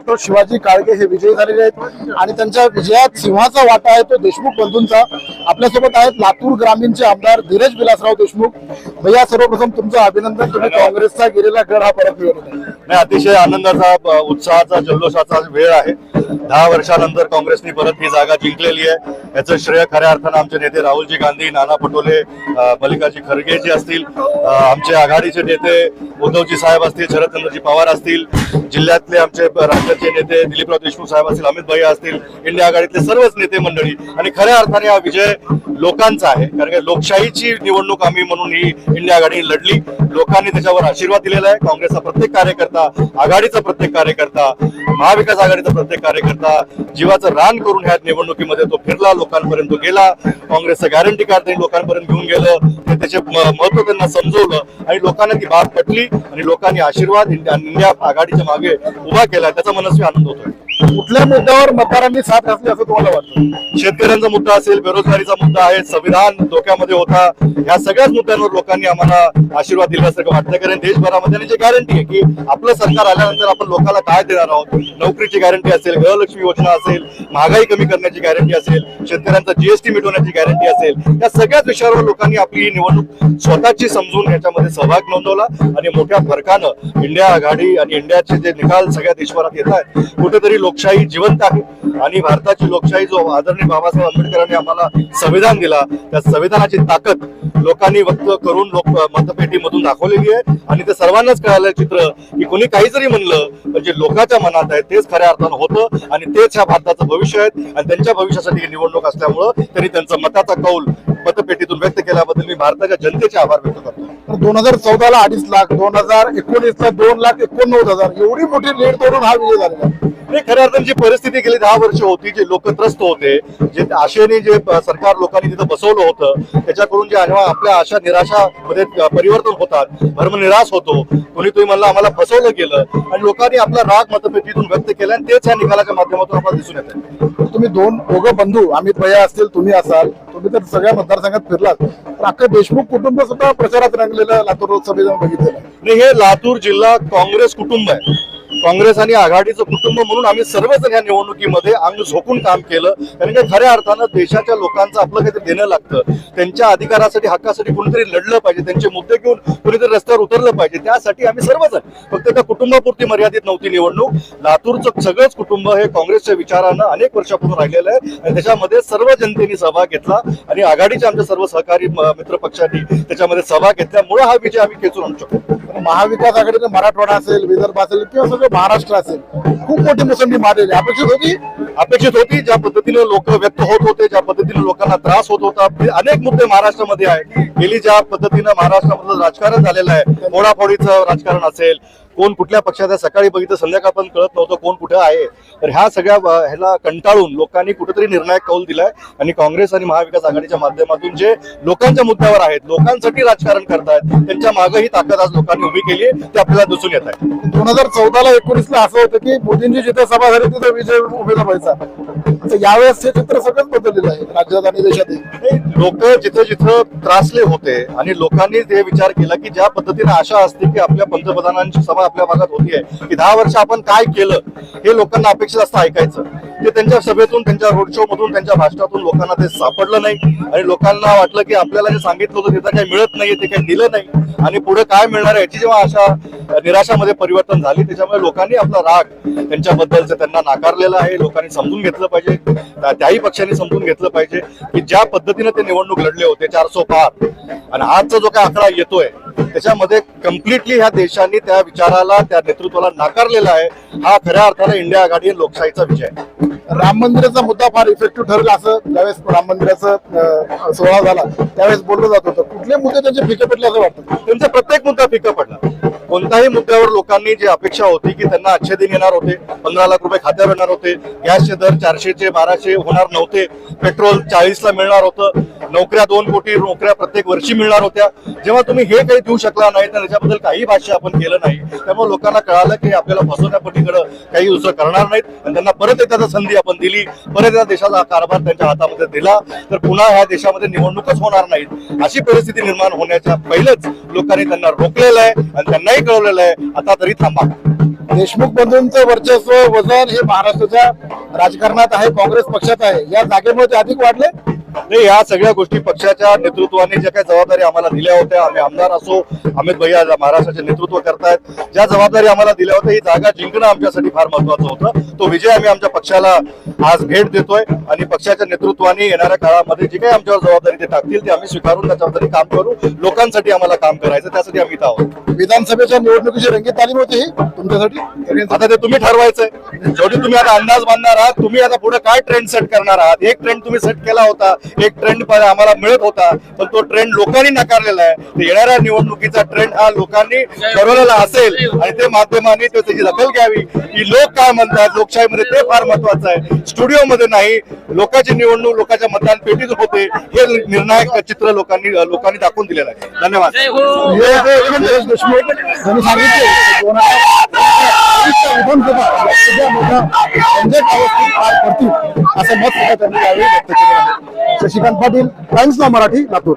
Doctor Shivaji Kalge हे विजयी झालेले आहेत आणि त्यांच्या विजयात सिंहाचा वाटा आहे तो देशमुख बंधूंचा। आपल्यासोबत आहेत लातूर ग्रामीणचे आमदार धीरज विलासराव देशमुख। भैया, सर्वप्रथम तुमचं अभिनंदन, तुम्ही काँग्रेसचा गेलेला गड हा परत मिळवला नाही, अतिशय आनंदाचा, उत्साहाचा, जल्लोषाचा वेळ आहे। 10 वर्षानंतर काँग्रेसने परत ही जागा जिंकलेली आहे। याचं श्रेय खऱ्या अर्थानं आमचे नेते राहुलजी गांधी, नाना पटोले, मल्लिकार्जुन खरगे जे असतील, आमचे आघाडीचे नेते उद्धवजी साहेब असतील, शरदचंद्रजी पवार असतील, जिल्ह्यातले आमचे राज्याचे नेते दिलीपराव देशमुख साहेब असतील, अमित भैया असतील, इंडिया आघाडीतले सर्वच नेते मंडळी। आणि खऱ्या अर्थाने हा विजय लोकांचा आहे, कारण की लोकशाहीची निवडणूक आम्ही म्हणून ही इंडिया आघाडी लढली। लोकांनी त्याच्यावर आशीर्वाद दिलेला आहे। काँग्रेसचा प्रत्येक कार्यकर्ता, आघाडीचा प्रत्येक कार्यकर्ता, महाविकास आघाडीचा प्रत्येक कार्यकर्ता जीवाचं रान करून ह्या निवडणुकीमध्ये तो फिरला, लोकांपर्यंत गेला। काँग्रेसचं गॅरंटी कार्ड त्यांनी लोकांपर्यंत घेऊन गेलं, त्याचे महत्व त्यांना समजवलं आणि लोकांना ती बाब पटली आणि लोकांनी आशीर्वाद इंडिया आघाडीच्या मागे उभा केला। त्याचा मनस्वी आनंद होतोय। कुठल्या मुद्द्यावर मतदारांनी साथ घातली असं तुम्हाला वाटतं? शेतकऱ्यांचा मुद्दा असेल, बेरोजगारीचा मुद्दा आहे, संविधान धोक्यामध्ये होता, या सगळ्याच मुद्द्यांवर लोकांनी आम्हाला आशीर्वाद दिल्यासारखं वाटतं। कारण देशभरामध्ये जी गॅरंटी आहे की आपलं सरकार आल्यानंतर आपण लोकांना काय देणार आहोत, नोकरीची गॅरंटी असेल, गृहलक्ष्मी योजना असेल, महागाई कमी करण्याची गॅरंटी असेल, शेतकऱ्यांचा जीएसटी मिटवण्याची गॅरंटी असेल, या सगळ्याच विषयावर लोकांनी आपली ही निवडणूक स्वतःची समजून याच्यामध्ये सहभाग नोंदवला आणि मोठ्या फरकानं इंडिया आघाडी आणि इंडियाचे जे निकाल सगळ्या देशभरात येत आहेत, कुठेतरी लोकशाही जिवंत आहे आणि भारताची लोकशाही जो आदरणीय बाबासाहेब आंबेडकरांनी आम्हाला संविधान दिला, त्या संविधानाची ताकद लोकांनी व्यक्त करून मतपेटीमधून दाखवलेली आहे। आणि ते सर्वांनाच कळालं चित्र की कोणी काही जरी म्हणलं म्हणजे लोकांच्या मनात आहे तेच खऱ्या अर्थानं होतं आणि तेच ह्या भारताचं भविष्य आहे। आणि त्यांच्या भविष्यासाठी ही निवडणूक असल्यामुळं त्यांनी त्यांचा मताचा कौल मतपेटीतून व्यक्त केल्याबद्दल मी भारताच्या जनतेचे आभार व्यक्त करतो। 2014ला 2.5 लाख, 2019ला 2,89,000 एवढी मोठी लीड तोडून हा विजय झालेला। खऱ्या अर्थानं जी परिस्थिती गेली 10 वर्ष होती, जे लोक त्रस्त होते, जे आशेने जे सरकार लोकांनी तिथं बसवलं होतं, त्याच्याकडून जे आपल्या आशा निराशा मध्ये परिवर्तन होतात, भरमनिराश होतो, कोणी तुम्ही म्हणलं आम्हाला फसवलं गेलं आणि लोकांनी आपला राग मतपेटीतून व्यक्त केला आणि तेच या निकालाच्या माध्यमातून आपल्याला दिसून येतं। तुम्ही दोघं बंधू, अमित भैया असतील, तुम्ही असाल, तुम्ही तर सगळ्या मतदारसंघात फिरलात, तर अख्खं देशमुख कुटुंब सुद्धा प्रचारात रंगलेलं लातूर लोकसभेत बघितलेलं नाही। हे लातूर जिल्हा काँग्रेस कुटुंब आहे, काँग्रेस आणि आघाडीचं कुटुंब म्हणून आम्ही सर्वजण या निवडणुकीमध्ये अंग झोकून काम केलं। कारण की खऱ्या अर्थानं देशाच्या लोकांचं आपलं काहीतरी देणं लागतं, त्यांच्या अधिकारासाठी, हक्कासाठी कोणीतरी लढलं पाहिजे, त्यांचे मुद्दे घेऊन कोणीतरी रस्त्यावर उतरलं पाहिजे, त्यासाठी आम्ही सर्वजण, फक्त त्या कुटुंबापुरती मर्यादित नव्हती निवडणूक। लातूरचं सगळंच कुटुंब हे काँग्रेसच्या विचारानं अनेक वर्षापासून राहिलेलं आहे आणि त्याच्यामध्ये सर्व जनतेने सहभाग घेतला आणि आघाडीच्या आमच्या सर्व सहकारी मित्र पक्षांनी त्याच्यामध्ये सहभाग घेतल्यामुळे हा विजय आम्ही खेचून आणू शकतो। महाविकास आघाडीने मराठवाडा असेल, विदर्भ असेल किंवा सगळं महाराष्ट्र असेल, खूप मोठी मुसंडी मारलेली अपेक्षित होती। ज्या पद्धतीने लोक व्यक्त होत होते, ज्या पद्धतीने लोकांना त्रास होत होता, अनेक मुद्दे महाराष्ट्रामध्ये आहे। गेली ज्या पद्धतीनं महाराष्ट्रामधलं राजकारण झालेलं आहे, फोडाफोडीचं राजकारण असेल, कोण कुठल्या पक्षात आहे, सकाळी बघितलं संध्याकाळ पण कळत नव्हतं कोण कुठे आहे, तर ह्या सगळ्या ह्याला कंटाळून लोकांनी कुठेतरी निर्णायक कौल दिलाय आणि काँग्रेस आणि महाविकास आघाडीच्या माध्यमातून जे लोकांच्या मुद्द्यावर आहेत, लोकांसाठी राजकारण करतायत, त्यांच्या मागे ही ताकद आज लोकांनी उभी केली आहे, ते आपल्याला दिसून येत आहे। 2014ला 19ला असं होतं की मोदींची जिथे सभा झाली तिथे विजय उभेला व्हायचा, यावेळेस हे चित्र सगळंच बदललेलं आहे राज्यात आणि देशात। लोक जिथे जिथं त्रासले होते आणि लोकांनी ते विचार केला की ज्या पद्धतीने आशा असते की आपल्या पंतप्रधानांची सभा आपल्या भागात होतीये, की 10 वर्ष आपण काय केलं हे लोकांना अपेक्षित असतं ऐकायचं, ते त्यांच्या सभेतून, त्यांच्या रोड शो मधून, त्यांच्या भाषणातून लोकांना ते सापडलं नाही आणि लोकांना वाटलं की आपल्याला जे सांगितलं होतं त्याचं काही मिळत नाहीये, ते काही दिलं नाही आणि पुढे काय मिळणार आहे याची जेव्हा आशा निराशामध्ये परिवर्तन झाली, त्याच्यामुळे लोकांनी आपला राग त्यांच्याबद्दलचं त्यांना नाकारलेला आहे। लोकांनी समजून घेतलं पाहिजे, त्याही पक्षांनी समजून घेतलं पाहिजे की ज्या पद्धतीने ते निवडणूक लढले होते 400 पार आणि आजचा जो काय आकडा येतोय त्याच्यामध्ये कम्प्लिटली ह्या देशांनी त्या विचाराला, त्या नेतृत्वाला नाकारलेला आहे। हा खऱ्या अर्थाने इंडिया आघाडी लोकशाहीचा विजय आहे। राम मंदिराचा मुद्दा फार इफेक्टिव्ह ठरेल असं ज्यावेळेस राम मंदिराचा सोहळा झाला त्यावेळेस बोललं जात होतं, कुठले मुद्दे त्यांचे फिके पडले असं वाटतं? त्यांचा प्रत्येक मुद्दा फिका पडला। कोणत्याही मुद्द्यावर लोकांनी जी अपेक्षा होती की त्यांना अच्छे दिन येणार होते, 15 लाख रुपये खात्यावर येणार होते, गॅसचे दर 400चे 1200 होणार नव्हते, पेट्रोल 40ला मिळणार होतं, नोकऱ्या 2 कोटी नोकऱ्या प्रत्येक वर्षी मिळणार होत्या, जेव्हा तुम्ही हे काही देऊ शकला नाही तर त्याच्याबद्दल काही भाष्य आपण केलं नाही, त्यामुळे लोकांना कळालं की आपल्याला फसवण्यापलीकडे काही दुसरं करणार नाहीत आणि त्यांना परत एकदा संधी आपण दिली, परत एकदा देशाचा कारभार त्यांच्या हातामध्ये दिला तर पुन्हा ह्या देशामध्ये निवडणूकच होणार नाहीत अशी परिस्थिती निर्माण होण्याच्या पहिलेच लोकांनी त्यांना रोखलेलं आहे आणि त्यांनाही कळवलेलं आहे आता तरी थांबा। देशमुख बंधूंचं वर्चस्व वजन हे महाराष्ट्राच्या राजकारणात आहे, काँग्रेस पक्षात आहे. या जागेमुळे ते अधिक वाढले. नाही, या सगळ्या गोष्टी पक्षाच्या नेतृत्वाने ज्या काही जबाबदारी आम्हाला दिल्या होत्या, आम्ही आमदार असो, अमित भैया महाराष्ट्राचे नेतृत्व करतायत, ज्या जबाबदारी आम्हाला दिल्या होत्या, ही जागा जिंकणं आमच्यासाठी फार महत्वाचं होतं. तो विजय आम्ही आमच्या पक्षाला आज भेट देतोय आणि पक्षाच्या नेतृत्वाने येणाऱ्या काळामध्ये जी काही आमच्यावर जबाबदारी ते टाकतील ते आम्ही स्वीकारून त्या जबाबदारी काम करू. लोकांसाठी आम्हाला काम करायचं, त्यासाठी आम्ही इथं आहोत. विधानसभेच्या निवडणुकीची रंगीत तालीम होती ही तुमच्यासाठी. आता ते तुम्ही ठरवायचंय. शेवटी तुम्ही आता अंदाज बांधणार आहात, तुम्ही आता पुढे काय ट्रेंड सेट करणार आहात. एक ट्रेंड तुम्ही सेट केला होता, एक ट्रेंड आम्हाला मिळत होता, पण तो ट्रेंड लोकांनी नाकारलेला आहे. तर येणाऱ्या निवडणुकीचा ट्रेंड हा लोकांनी ठरवलेला असेल आणि ते माध्यमांनी त्याची दखल घ्यावी की लोक काय म्हणतात. लोकशाहीमध्ये ते फार महत्वाचं आहे. स्टुडिओमध्ये नाही, लोकांची निवडणूक लोकांच्या मतदान पेटीत होते. हे निर्णायक चित्र लोकांनी दाखवून दिलेलं आहे. धन्यवाद. सुरेश देशमुख यांनी सांगितले 2023 विधानसभा या मोठ्या रंजक अवस्थेत पार पडतील असं मत सुद्धा त्यांनी यावेळी व्यक्त केलं आहे. शशिकांत पाटील, टाइम्स नाव मराठी, लातूर.